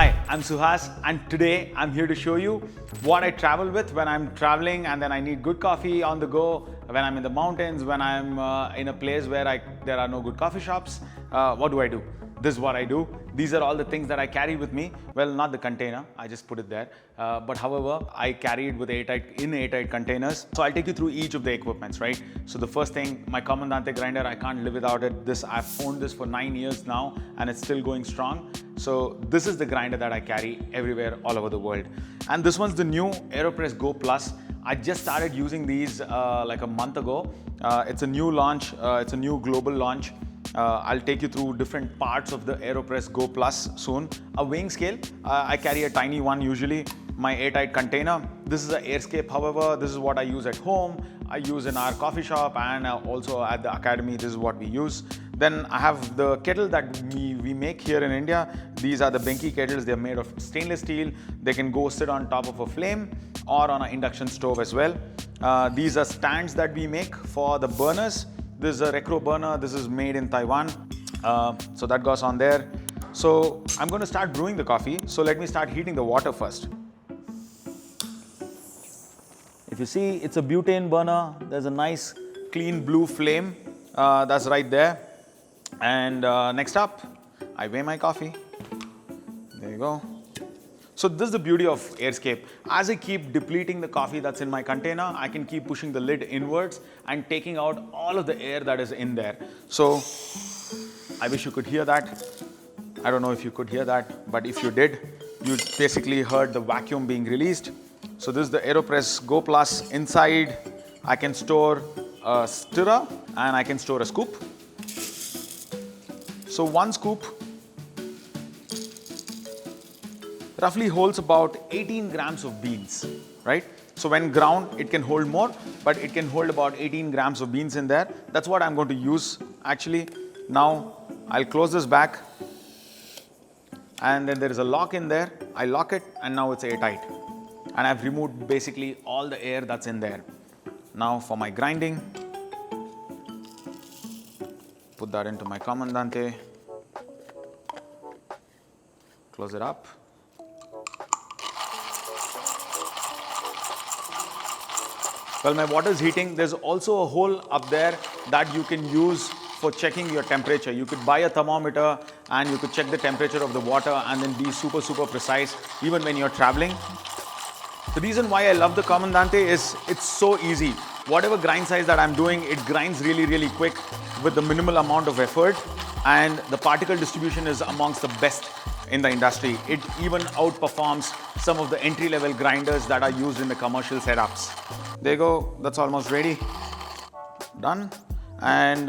Hi, I'm Suhas, and today I'm here to show you what I travel with when I'm traveling and then I need good coffee on the go, when I'm in the mountains, when I'm in a place where there are no good coffee shops. What do? This is what I do. These are all the things that I carry with me. Well, not the container, I just put it there. But however, I carry it with airtight containers. So I'll take you through each of the equipments, right? So the first thing, my Comandante grinder, I can't live without it. I've owned this for 9 years now and it's still going strong. So this is the grinder that I carry everywhere, all over the world. And this one's the new Aeropress Go Plus. I just started using these like a month ago. It's a new launch, it's a new global launch. I'll take you through different parts of the Aeropress Go Plus soon. A weighing scale, I carry a tiny one usually. My airtight container. This is an Airscape, however, this is what I use at home. I use in our coffee shop and also at the academy, this is what we use. Then I have the kettle that we make here in India. These are the Benki kettles. They're made of stainless steel. They can go sit on top of a flame or on an induction stove as well. These are stands that we make for the burners. This is a Recro burner. This is made in Taiwan. So that goes on there. So I'm going to start brewing the coffee. So let me start heating the water first. If you see, it's a butane burner. There's a nice clean blue flame. That's right there. And next up, I weigh my coffee. There you go. So this is the beauty of Airscape. As I keep depleting the coffee that's in my container, I can keep pushing the lid inwards and taking out all of the air that is in there. So I wish you could hear that. I don't know if you could hear that, but if you did, you basically heard the vacuum being released. So this is the Aeropress Go Plus. Inside, I can store a stirrer and I can store a scoop. So one scoop roughly holds about 18 grams of beans, right? So when ground, it can hold more, but it can hold about 18 grams of beans in there. That's what I'm going to use actually. Now I'll close this back and then there is a lock in there. I lock it and now it's airtight. And I've removed basically all the air that's in there. Now for my grinding, put that into my Comandante, close it up. While my water is heating, there's also a hole up there that you can use for checking your temperature. You could buy a thermometer and you could check the temperature of the water and then be super precise even when you're traveling. The reason why I love the Comandante is it's so easy. Whatever grind size that I'm doing, it grinds really quick with the minimal amount of effort, and the particle distribution is amongst the best in the industry. It even outperforms some of the entry-level grinders that are used in the commercial setups. There you go, that's almost ready. Done. And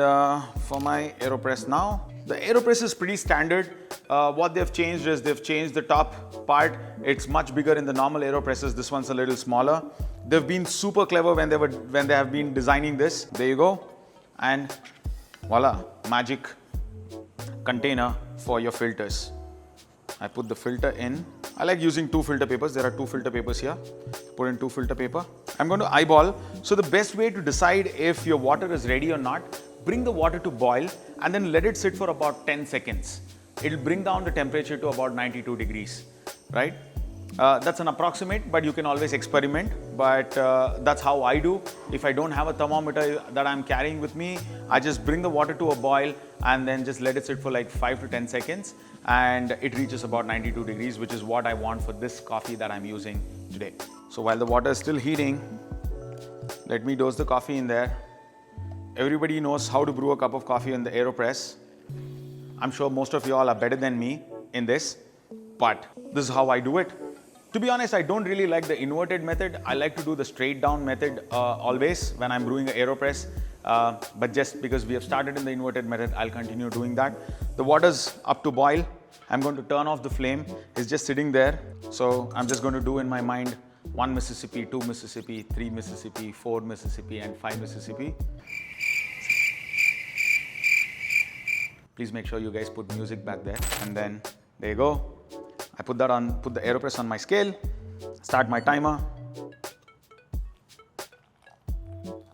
for my Aeropress now. The Aeropress is pretty standard. What they've changed is they've changed the top part. It's much bigger in the normal Aeropresses. This one's a little smaller. They've been super clever when they have been designing this. There you go. And voila, magic container for your filters. I put the filter in. I like using 2 filter papers. There are 2 filter papers here. Put in 2 filter paper. I'm going to eyeball. So the best way to decide if your water is ready or not, bring the water to boil and then let it sit for about 10 seconds. It'll bring down the temperature to about 92 degrees, right? That's an approximate, but you can always experiment. But that's how I do. If I don't have a thermometer that I'm carrying with me, I just bring the water to a boil and then just let it sit for like 5 to 10 seconds. And it reaches about 92 degrees, which is what I want for this coffee that I'm using today. So while the water is still heating, let me dose the coffee in there. Everybody knows how to brew a cup of coffee in the Aeropress. I'm sure most of you all are better than me in this, but this is how I do it. To be honest, I don't really like the inverted method. I like to do the straight down method always when I'm brewing an Aeropress. But just because we have started in the inverted method, I'll continue doing that. The water's up to boil. I'm going to turn off the flame. It's just sitting there. So I'm just going to do in my mind 1 Mississippi, 2 Mississippi, 3 Mississippi, 4 Mississippi, and 5 Mississippi. Please make sure you guys put music back there. And then there you go. I put the Aeropress on my scale, start my timer.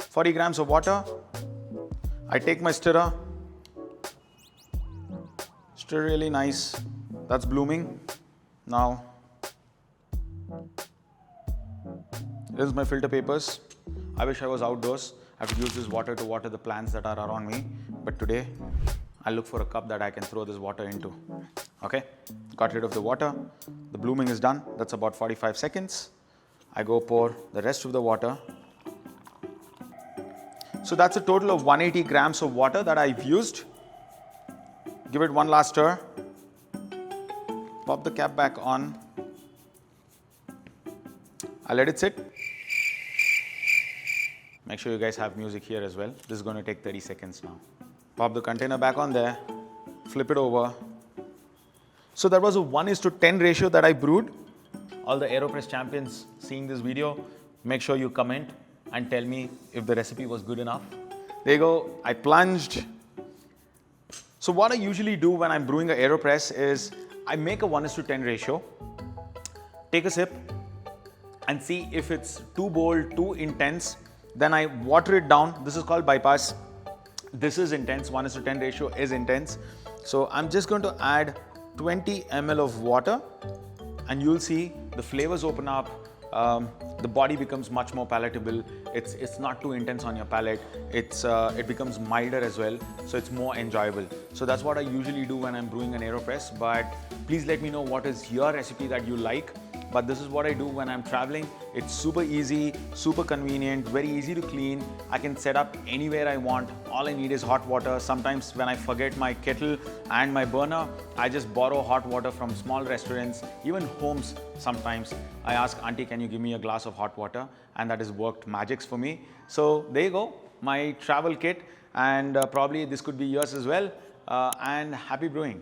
40 grams of water. I take my stirrer, stir really nice. That's blooming. Now, this is my filter papers. I wish I was outdoors. I could use this water to water the plants that are around me. But today, I'll look for a cup that I can throw this water into. Okay, got rid of the water. The blooming is done. That's about 45 seconds. I go pour the rest of the water. So that's a total of 180 grams of water that I've used. Give it one last stir. Pop the cap back on. I'll let it sit. Make sure you guys have music here as well. This is going to take 30 seconds now. Pop the container back on there. Flip it over. So that was a 1:10 ratio that I brewed. All the Aeropress champions seeing this video, make sure you comment and tell me if the recipe was good enough. There you go. I plunged. So what I usually do when I'm brewing an Aeropress is I make a 1:10 ratio, take a sip and see if it's too bold, too intense. Then I water it down. This is called bypass. This is intense. 1:10 ratio is intense. So I'm just going to add 20 ml of water and you'll see the flavors open up. The body becomes much more palatable. It's not too intense on your palate. It becomes milder as well, so it's more enjoyable. So that's what I usually do when I'm brewing an Aeropress. But please let me know what is your recipe that you like. But this is what I do when I'm traveling. It's super easy, super convenient, very easy to clean. I can set up anywhere I want. All I need is hot water. Sometimes when I forget my kettle and my burner, I just borrow hot water from small restaurants, even homes sometimes. I ask, Auntie, can you give me a glass of hot water? And that has worked magics for me. So there you go, my travel kit. And probably this could be yours as well. And happy brewing.